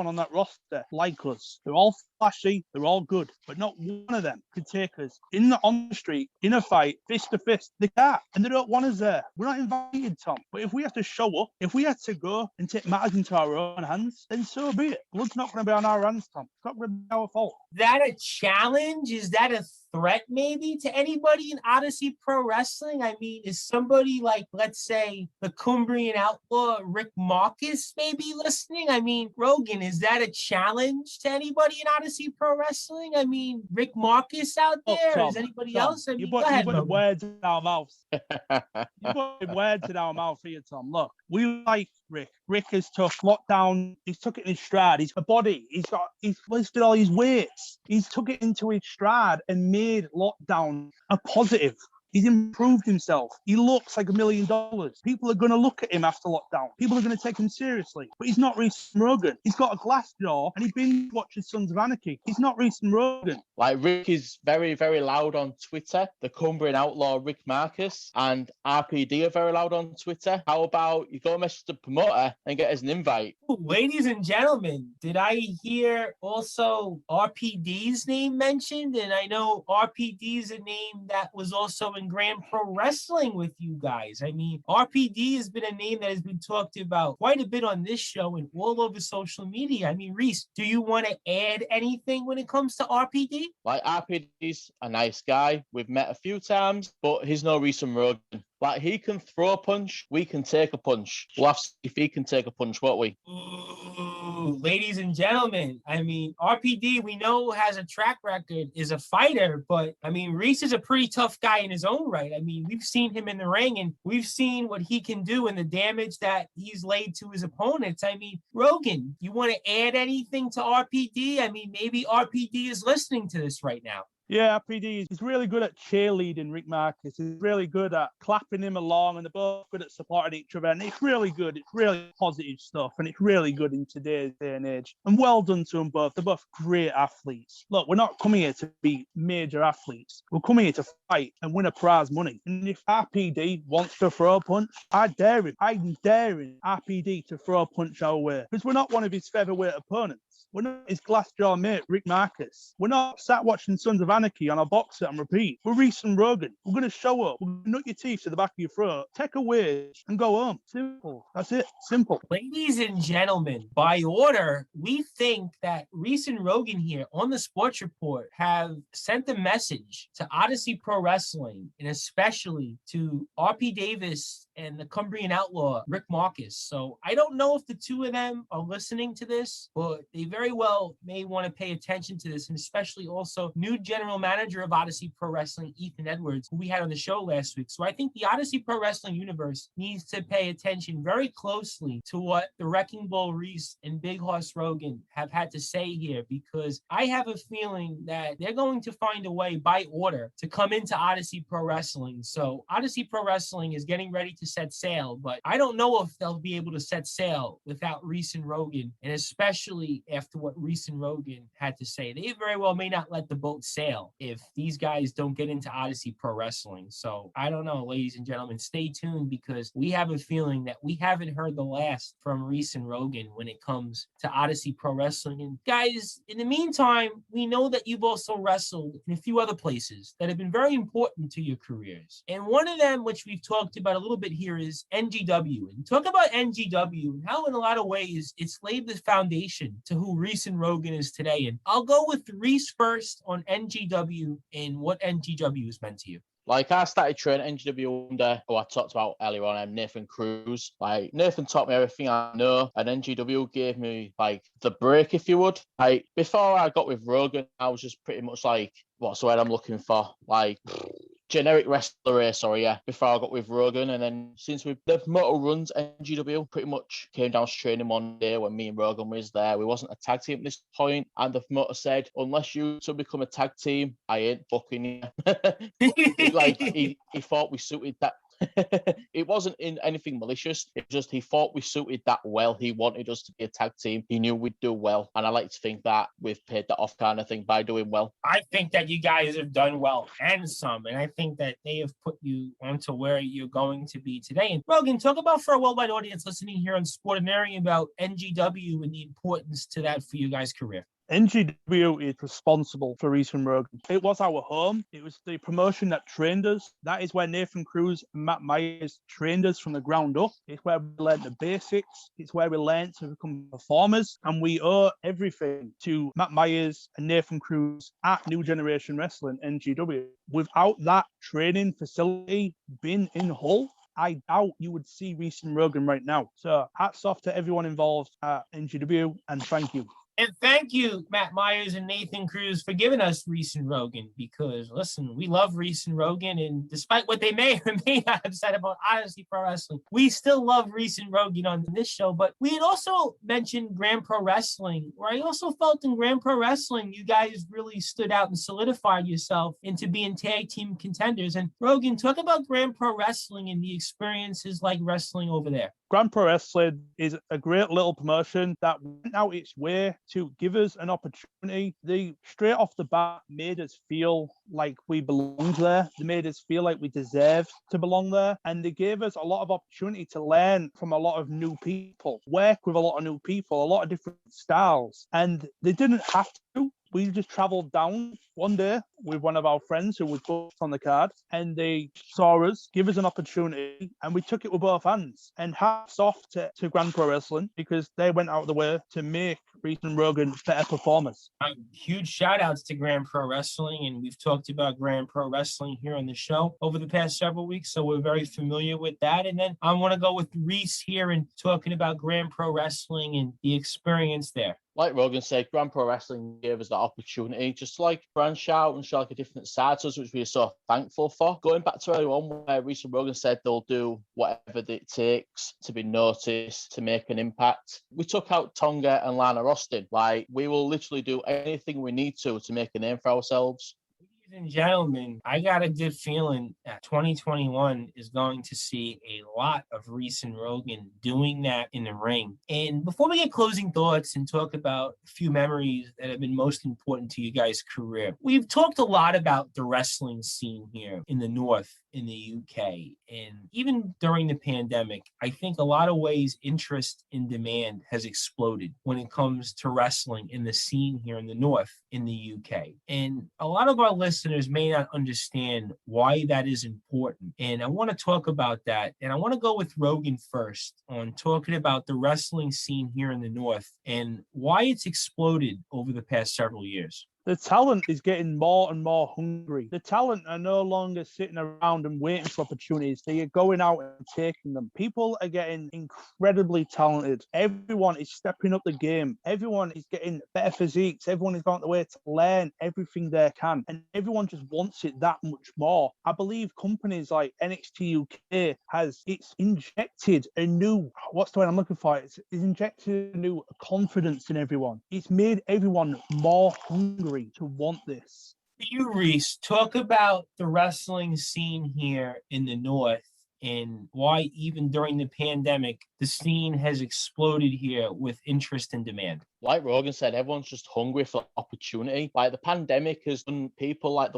on that roster like us. They're all flashy, they're all good, but not one of them could take us on the street, in a fight, fist to fist. They can't, and they don't want us there. We're not invited, Tom. But if we have to show up, if we have to go and take matters into our own hands, then so be it. Blood's not going to be on our hands, Tom. It's not going to be our fault. Is that a challenge? Is that a threat maybe to anybody in Odyssey Pro Wrestling? I mean, is somebody like, let's say, the Cumbrian outlaw Rick Marcus maybe listening? I mean, Rogan, is that a challenge to anybody in Odyssey Pro Wrestling? I mean, Rick Marcus out there? Tom, is anybody else? I mean, you go ahead, put words in our mouths. You put words in our mouth here, Tom. Look, we like Rick. Rick is tough. Lockdown, he's took it in his stride. He's a body. He's listed all his weights. He's took it into his stride and made lockdown a positive. He's improved himself. He looks like $1 million. People are going to look at him after lockdown. People are going to take him seriously. But he's not Reece and Rogan. He's got a glass jaw and he's been watching Sons of Anarchy. He's not Reece and Rogan. Like, Rick is very, very loud on Twitter. The Cumbrian outlaw Rick Marcus and RPD are very loud on Twitter. How about you go message the promoter and get us an invite? Ooh, ladies and gentlemen, did I hear also RPD's name mentioned? And I know RPD is a name that was also in on Grand Pro Wrestling with you guys. I mean, RPD has been a name that has been talked about quite a bit on this show and all over social media. I mean, Reece, do you want to add anything when it comes to RPD? Like, RPD's a nice guy. We've met a few times, but he's no Reece And Rogan. Like, he can throw a punch, we can take a punch. We'll have to see if he can take a punch, won't we? Ooh, ladies and gentlemen, I mean, RPD, we know has a track record, is a fighter, but I mean, Reece is a pretty tough guy in his own right. I mean, we've seen him in the ring and we've seen what he can do and the damage that he's laid to his opponents. I mean, Rogan, you want to add anything to RPD? I mean, maybe RPD is listening to this right now. Yeah, RPD is really good at cheerleading Rick Marcus. He's really good at clapping him along, and they're both good at supporting each other. And it's really good. It's really positive stuff, and it's really good in today's day and age. And well done to them both. They're both great athletes. Look, we're not coming here to be major athletes. We're coming here to fight and win a prize money. And if RPD wants to throw a punch, I dare him. I'm daring RPD to throw a punch our way, because we're not one of his featherweight opponents. We're not his glass-jaw mate, Rick Marcus. We're not sat watching Sons of Anarchy on our box set and repeat. We're Reece and Rogan. We're going to show up. We're going to nut your teeth to the back of your throat, take a wage, and go home. Simple. That's it. Simple. Ladies and gentlemen, by order, we think that Reece and Rogan here on the Sports Report have sent a message to Odyssey Pro Wrestling, and especially to RP Davis and the Cumbrian Outlaw, Rick Marcus. So I don't know if the two of them are listening to this, but they very well may want to pay attention to this, and especially also new general manager of Odyssey Pro Wrestling, Ethan Edwards, who we had on the show last week. So I think the Odyssey Pro Wrestling universe needs to pay attention very closely to what the Wrecking Bull Reece and Big Horse Rogan have had to say here, because I have a feeling that they're going to find a way by order to come into Odyssey Pro Wrestling. So Odyssey Pro Wrestling is getting ready to set sail, but I don't know if they'll be able to set sail without Reece and Rogan, and especially after what Reece and Rogan had to say. They very well may not let the boat sail if these guys don't get into Odyssey Pro Wrestling. So I don't know, ladies and gentlemen, stay tuned, because we have a feeling that we haven't heard the last from Reece and Rogan when it comes to Odyssey Pro Wrestling. And guys, in the meantime, we know that you've also wrestled in a few other places that have been very important to your careers. And one of them, which we've talked about a little bit here, is NGW. And talk about NGW and how in a lot of ways it's laid the foundation to who Reece and Rogan is today. And I'll go with Reece first on NGW and what NGW has meant to you. Like, I started training NGW under, who I talked about earlier on, Nathan Cruz. Like, Nathan taught me everything I know, and NGW gave me, like, the break, if you would. Like, before I got with Rogan, I was just pretty much like, what's the word I'm looking for? Like, generic wrestler race, before I got with Rogan. And then since the motor runs, NGW pretty much came down to training one day when me and Rogan was there. We wasn't a tag team at this point, and the motor said, unless you to become a tag team, I ain't fucking you. Like, he thought we suited that. It wasn't in anything malicious. It just, he thought we suited that well. He wanted us to be a tag team. He knew we'd do well. And I like to think that we've paid that off kind of thing by doing well. I think that you guys have done well and some. And I think that they have put you onto where you're going to be today. And Rogan, talk about for a worldwide audience listening here on Sportinary about NGW and the importance to that for you guys' career. NGW is responsible for Reece and Rogan. It was our home. It was the promotion that trained us. That is where Nathan Cruz and Matt Myers trained us from the ground up. It's where we learned the basics. It's where we learned to become performers. And we owe everything to Matt Myers and Nathan Cruz at New Generation Wrestling, NGW. Without that training facility being in Hull, I doubt you would see Reece and Rogan right now. So hats off to everyone involved at NGW, and thank you. And thank you, Matt Myers and Nathan Cruz, for giving us Reece and Rogan, because, listen, we love Reece and Rogan, and despite what they may or may not have said about Odyssey Pro Wrestling, we still love Reece and Rogan on this show. But we had also mentioned Grand Pro Wrestling, where I also felt in Grand Pro Wrestling, you guys really stood out and solidified yourself into being tag team contenders. And Rogan, talk about Grand Pro Wrestling and the experiences like wrestling over there. Grand Pro Wrestling is a great little promotion that went out its way to give us an opportunity. They straight off the bat made us feel like we belonged there. They made us feel like we deserved to belong there. And they gave us a lot of opportunity to learn from a lot of new people, work with a lot of new people, a lot of different styles. And they didn't have to. we just traveled down one day with one of our friends who was booked on the card, and they saw us, give us an opportunity, and we took it with both hands. And hats off to Grand Pro Wrestling, because they went out of the way to make Reece and Rogan better performers. Huge shout outs to Grand Pro Wrestling, and we've talked about Grand Pro Wrestling here on the show over the past several weeks, so we're very familiar with that. And then I want to go with Reece here and talking about Grand Pro Wrestling and the experience there. Like Rogan said, Grand Pro Wrestling gave us that opportunity just to like branch out and show like a different side to us, which we are so thankful for. Going back to earlier on where Reece and Rogan said they'll do whatever it takes to be noticed, to make an impact. We took out Tonga and Lana Austin. Like, we will literally do anything we need to make a name for ourselves. Ladies and gentlemen, I got a good feeling that 2021 is going to see a lot of Reece and Rogan doing that in the ring. And before we get closing thoughts and talk about a few memories that have been most important to you guys' career, we've talked a lot about the wrestling scene here in the North, in the UK. And even during the pandemic, I think a lot of ways interest and demand has exploded when it comes to wrestling in the scene here in the North, in the UK. And a lot of our listeners may not understand why that is important. And I want to talk about that. And I want to go with Rogan first on talking about the wrestling scene here in the North and why it's exploded over the past several years. The talent is getting more and more hungry. The talent are no longer sitting around and waiting for opportunities. They are going out and taking them. People are getting incredibly talented. Everyone is stepping up the game. Everyone is getting better physiques. Everyone is going the way to learn everything they can. And everyone just wants it that much more. I believe companies like NXT UK it's injected a new, what's the word I'm looking for? It's injected a new confidence in everyone. It's made everyone more hungry to want this. You, Reece, talk about the wrestling scene here in the North and why even during the pandemic, the scene has exploded here with interest and demand. Like Rogan said, everyone's just hungry for opportunity. Like, the pandemic has done people like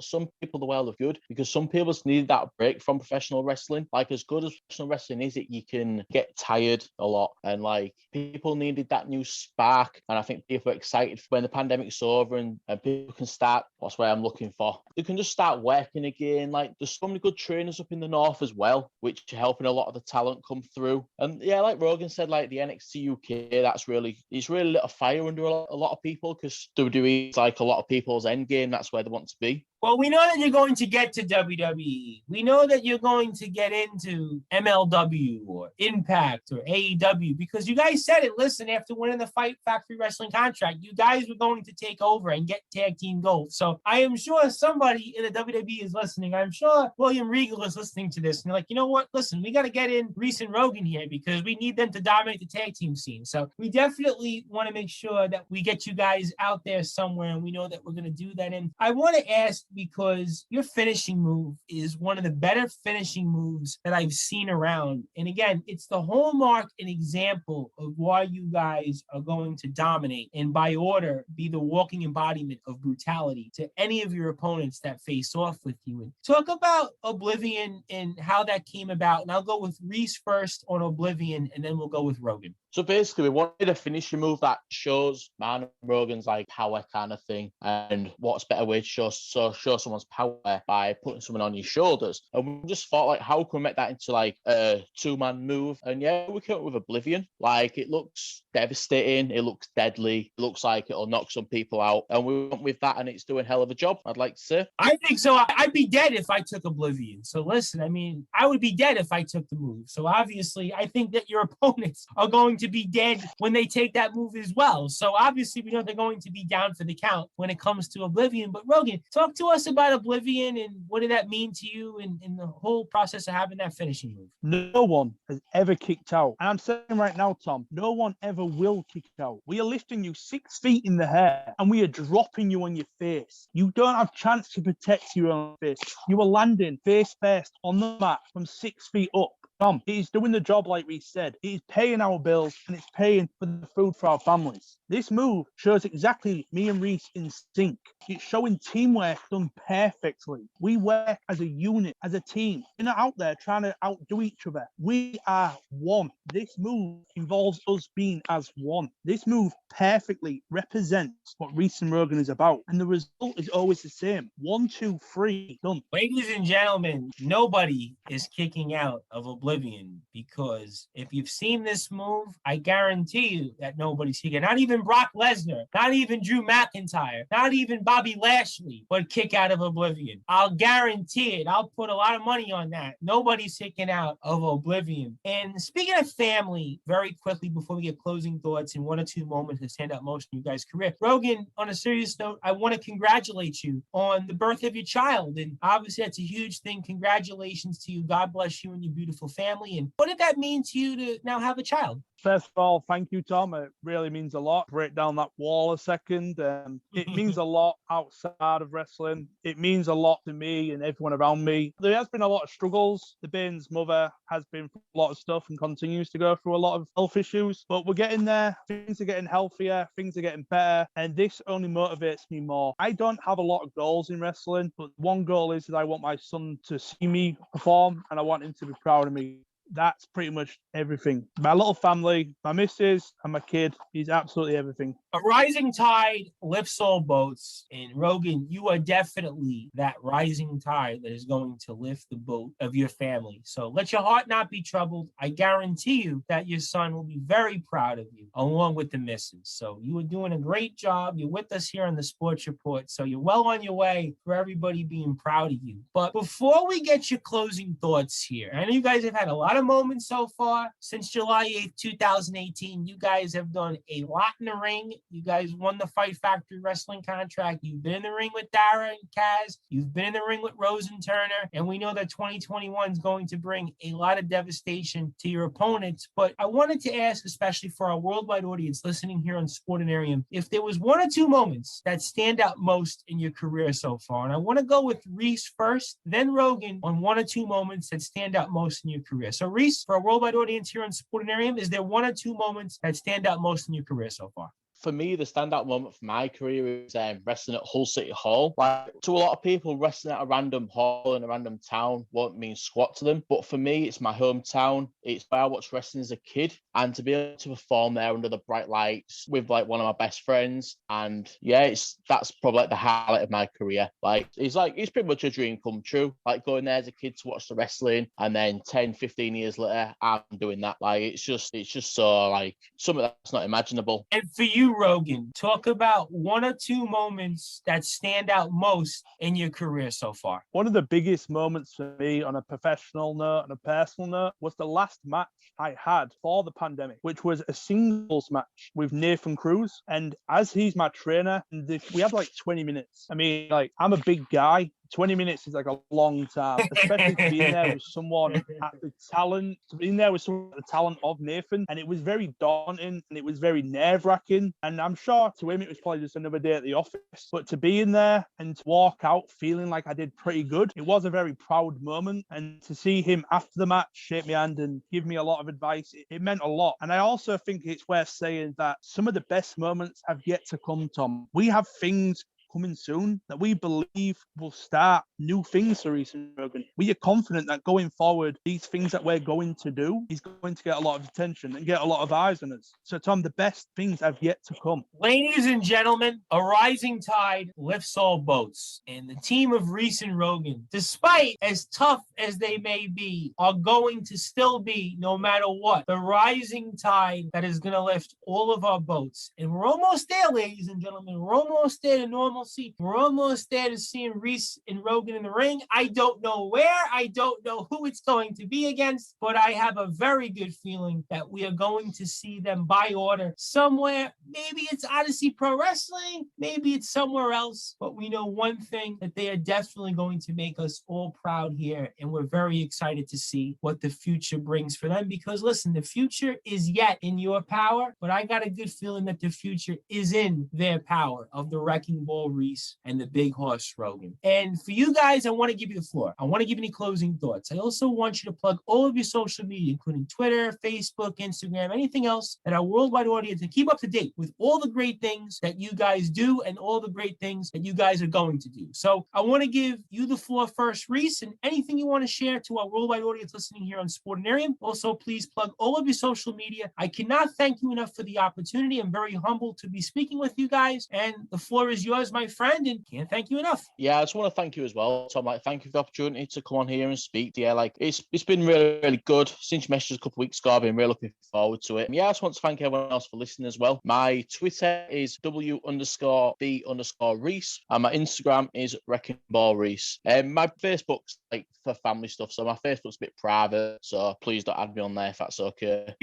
some people the world of good, because some people just need that break from professional wrestling. Like, as good as professional wrestling is, you can get tired a lot, and like people needed that new spark. And I think people are excited when the pandemic's over and people can start. What's what I'm looking for? They can just start working again. Like, there's so many good trainers up in the North as well, which are helping a lot of the talent come through. And yeah, like Rogan said, like the NXT UK, it's really lit a fire under a lot of people, because WWE is like a lot of people's end game. That's where they want to be. Well, we know that you're going to get to WWE. We know that you're going to get into MLW or Impact or AEW, because you guys said it. Listen, after winning the Fight Factory Wrestling contract, you guys were going to take over and get tag team gold. So I am sure somebody in the WWE is listening. I'm sure William Regal is listening to this. And they're like, you know what? Listen, we got to get in Reece and Rogan here because we need them to dominate the tag team scene. So we definitely want to make sure that we get you guys out there somewhere, and we know that we're going to do that. And I want to ask, because your finishing move is one of the better finishing moves that I've seen around. And again, it's the hallmark and example of why you guys are going to dominate and by order be the walking embodiment of brutality to any of your opponents that face off with you. And talk about Oblivion and how that came about. And I'll go with Reece first on Oblivion, and then we'll go with Rogan. So basically, we wanted a finishing move that shows man Rogan's like power kind of thing, and what's better way to show someone's power by putting someone on your shoulders. And we just thought, like, how can we make that into like a 2-man move? And yeah, we came up with Oblivion. Like, it looks devastating, it looks deadly, it looks like it'll knock some people out, and we went with that, and it's doing hell of a job, I'd like to say. I think so. I'd be dead if I took Oblivion. So listen, I mean, I would be dead if I took the move. So obviously, I think that your opponents are going to be dead when they take that move as well. So obviously, we know they're going to be down for the count when it comes to Oblivion. But Rogan, talk to us about Oblivion and what did that mean to you in the whole process of having that finishing move? No one has ever kicked out. And I'm saying right now, Tom, no one ever will kick out. We are lifting you 6 feet in the air and we are dropping you on your face. You don't have chance to protect your own face. You are landing face first on the mat from 6 feet up. Tom, he's doing the job like we said. He's paying our bills and it's paying for the food for our families. This move shows exactly me and Reece in sync. It's showing teamwork done perfectly. We work as a unit, as a team. We're not out there trying to outdo each other. We are one. This move involves us being as one. This move perfectly represents what Reece and Rogan is about. And the result is always the same. 1, 2, 3, done. Ladies and gentlemen, nobody is kicking out of Oblivion, because if you've seen this move, I guarantee you that nobody's kicking. Not even Brock Lesnar, not even Drew McIntyre, not even Bobby Lashley would kick out of Oblivion. I'll guarantee it. I'll put a lot of money on that. Nobody's kicking out of Oblivion. And speaking of family, very quickly before we get closing thoughts in 1 or 2 moments to stand out most in you guys' career, Rogan, on a serious note, I want to congratulate you on the birth of your child. And obviously that's a huge thing. Congratulations to you. God bless you and your beautiful family. And what did that mean to you to now have a child? First of all, thank you, Tom. It really means a lot. Break down that wall a second. It means a lot outside of wrestling. It means a lot to me and everyone around me. There has been a lot of struggles. The Bane's mother has been through a lot of stuff and continues to go through a lot of health issues. But we're getting there. Things are getting healthier. Things are getting better. And this only motivates me more. I don't have a lot of goals in wrestling, but one goal is that I want my son to see me perform and I want him to be proud of me. That's pretty much everything. My little family, my missus, and my kid is absolutely everything. A rising tide lifts all boats. And Rogan, you are definitely that rising tide that is going to lift the boat of your family. So let your heart not be troubled. I guarantee you that your son will be very proud of you, along with the missus. So you are doing a great job. You're with us here on the Sports Report. So you're well on your way for everybody being proud of you. But before we get your closing thoughts here, I know you guys have had a lot of moments so far since July 8th, 2018. You guys have done a lot in the ring. You guys won the Fight Factory wrestling contract. You've been in the ring with Dara and Kaz. You've been in the ring with Rose and Turner. And we know that 2021 is going to bring a lot of devastation to your opponents. But I wanted to ask, especially for our worldwide audience listening here on Sportinarium, if there was 1 or 2 moments that stand out most in your career so far. And I want to go with Reece first, then Rogan on 1 or 2 moments that stand out most in your career. So Reece, for our worldwide audience here on Sportinarium, is there 1 or 2 moments that stand out most in your career so far? For me, the standout moment for my career is wrestling at Hull City Hall. Like, to a lot of people, wrestling at a random hall in a random town won't mean squat to them. But for me, it's my hometown. It's where I watched wrestling as a kid. And to be able to perform there under the bright lights with like one of my best friends. And yeah, that's probably like the highlight of my career. It's pretty much a dream come true. Like going there as a kid to watch the wrestling. And then 10, 15 years later, I'm doing that. Like, it's just so like something that's not imaginable. And for you, Rogan, talk about 1 or 2 moments that stand out most in your career so far. One of the biggest moments for me on a professional note and a personal note was the last match I had for the pandemic, which was a singles match with Nathan Cruz. And as he's my trainer, we have like 20 minutes. I mean, like, I'm a big guy. 20 minutes is like a long time, especially to be in there with someone at the talent, to be in there with someone at the talent of Nathan. And it was very daunting and it was very nerve-wracking. And I'm sure to him, it was probably just another day at the office. But to be in there and to walk out feeling like I did pretty good, it was a very proud moment. And to see him after the match shake my hand and give me a lot of advice, it meant a lot. And I also think it's worth saying that some of the best moments have yet to come, Tom. We have things coming soon that we believe will start new things for Reece and Rogan. We are confident that going forward, these things that we're going to do is going to get a lot of attention and get a lot of eyes on us. So, Tom, the best things have yet to come. Ladies and gentlemen, a rising tide lifts all boats. And the team of Reece and Rogan, despite as tough as they may be, are going to still be, no matter what, the rising tide that is going to lift all of our boats. And we're almost there, ladies and gentlemen. We're almost there to normalcy. We're almost there to seeing Reece and Rogan in the ring. I don't know where. I don't know who it's going to be against, but I have a very good feeling that we are going to see them by order somewhere. Maybe it's Odyssey Pro Wrestling. Maybe it's somewhere else. But we know one thing, that they are definitely going to make us all proud here. And we're very excited to see what the future brings for them. Because listen, the future is yet in your power, but I got a good feeling that the future is in their power of the Wrecking Ball Reece and the Big Horse Rogan. And for you guys, I want to give you the floor. I want to give any closing thoughts. I also want you to plug all of your social media, including Twitter, Facebook, Instagram, anything else that our worldwide audience can keep up to date with all the great things that you guys do and all the great things that you guys are going to do. So I want to give you the floor first, Reece, and anything you want to share to our worldwide audience listening here on Sportinarium. Also, please plug all of your social media. I cannot thank you enough for the opportunity. I'm very humbled to be speaking with you guys, and the floor is yours, my friend, and can't thank you enough. Yeah, I just want to thank you as well, Tom. Like, thank you for the opportunity to come on here and speak. Yeah, like it's been really, really good. Since you messaged us a couple of weeks ago, I've been really looking forward to it. And yeah, I just want to thank everyone else for listening as well. My Twitter is W_B_Reece, and my Instagram is Wrecking Ball Reece. My Facebook's like for family stuff, so my Facebook's a bit private, so please don't add me on there if that's okay.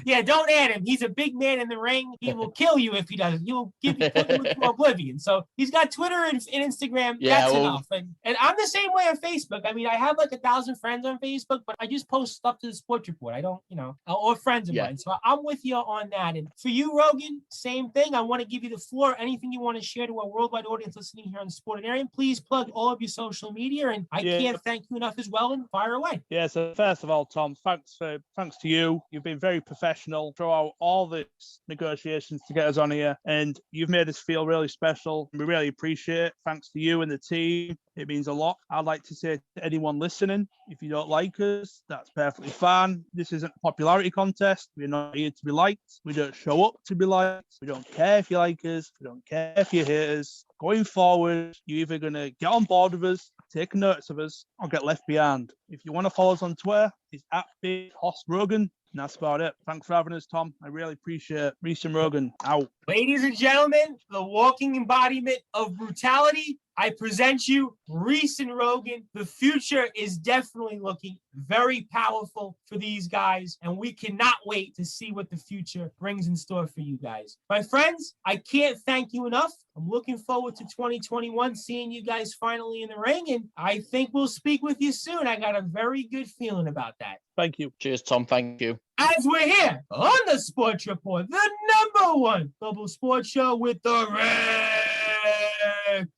Yeah, don't add him. He's a big man in the ring. He will kill you if he doesn't. He will put you into oblivion. So he's got Twitter and Instagram. Yeah, that's enough. And I'm the same way on Facebook. I mean, I have like 1,000 friends on Facebook, but I just post stuff to the Sports Report. I don't, or friends of mine. So I'm with you on that. And for you, Rogan, same thing. I want to give you the floor. Anything you want to share to our worldwide audience listening here on the Sportinarium, please plug all of your social media. And I can't thank you enough as well, and fire away. Yeah, so first of all, Tom, thanks to you. You've been very professional throughout all this negotiations to get us on here, and you've made us feel really special. We really appreciate it. Thanks to you and the team. It means a lot. I'd like to say to anyone listening, if you don't like us, that's perfectly fine. This isn't a popularity contest. We're not here to be liked. We don't show up to be liked. We don't care if you like us. We don't care if you hate us. Going forward, you're either going to get on board with us, take notes of us, or get left behind. If you want to follow us on Twitter, it's @BigHorseRogan. And that's about it. Thanks for having us, Tom. I really appreciate it. Reece and Rogan, out. Ladies and gentlemen, the walking embodiment of brutality, I present you Reece and Rogan. The future is definitely looking very powerful for these guys, and we cannot wait to see what the future brings in store for you guys. My friends, I can't thank you enough. I'm looking forward to 2021, seeing you guys finally in the ring, and I think we'll speak with you soon. I got a very good feeling about that. Thank you. Cheers, Tom. Thank you. As we're here on the Sports Report, the #1 global sports show with the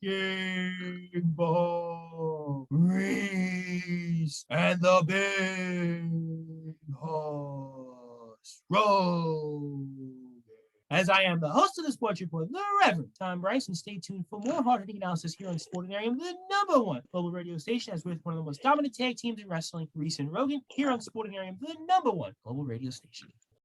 Wrecking Ball, Reece and the Big Horse Rogan. As I am the host of the Sports Report, the Reverend Tom Bryce, and stay tuned for more hard-hitting analysis here on Sportinarium, the #1 global radio station, as with one of the most dominant tag teams in wrestling, Reece and Rogan, here on Sportinarium, the #1 global radio station.